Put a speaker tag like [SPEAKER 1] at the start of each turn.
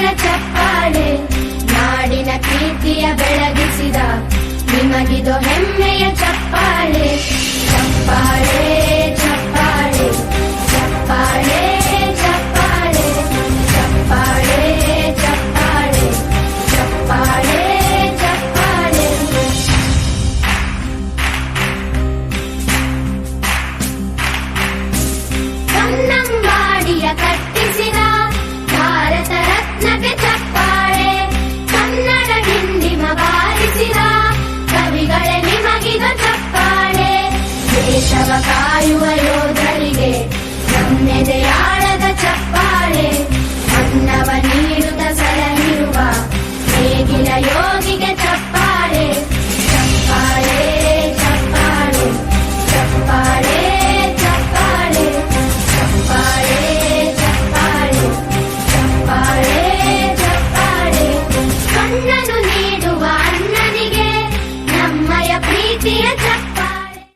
[SPEAKER 1] ಜನರ ಚಪ್ಪಾಳೆ, ನಾಡಿನ ಕೀರ್ತಿಯ ಬೆಳಗಿಸಿದ ನಿಮಗಿದು ಹೆಮ್ಮೆಯ ಚಪ್ಪಾಳೆ. ಚಪ್ಪಾಳೆ ಚಪ್ಪಾಳೆ ಚಪ್ಪಾಳೆ ಚಪ್ಪಾಳೆ ಚಪ್ಪಾಳೆ ಚಪ್ಪಾಳೆ ಚಪ್ಪಾಳೆ ಚಪ್ಪಾಳೆ. ಕನ್ನಂಬಾಡಿಯ ಕಟ್ಟಿಸಿದ ಭಾರತ ರತ್ನಕ್ಕೆ ಚಪ್ಪಾಳೆ, ಕನ್ನಡ ಡಿಂಡಿಮ ಬಾರಿಸಿದ ಕವಿಗಳೇ ನಿಮಗಿದು ಚಪ್ಪಾಳೆ. ದೇಶವ ಕಾಯುವ ಯೋಧರಿಗೆ ನಮ್ಮೆದೆಯಾಳದ ಚಪ್ಪಾಳೆ.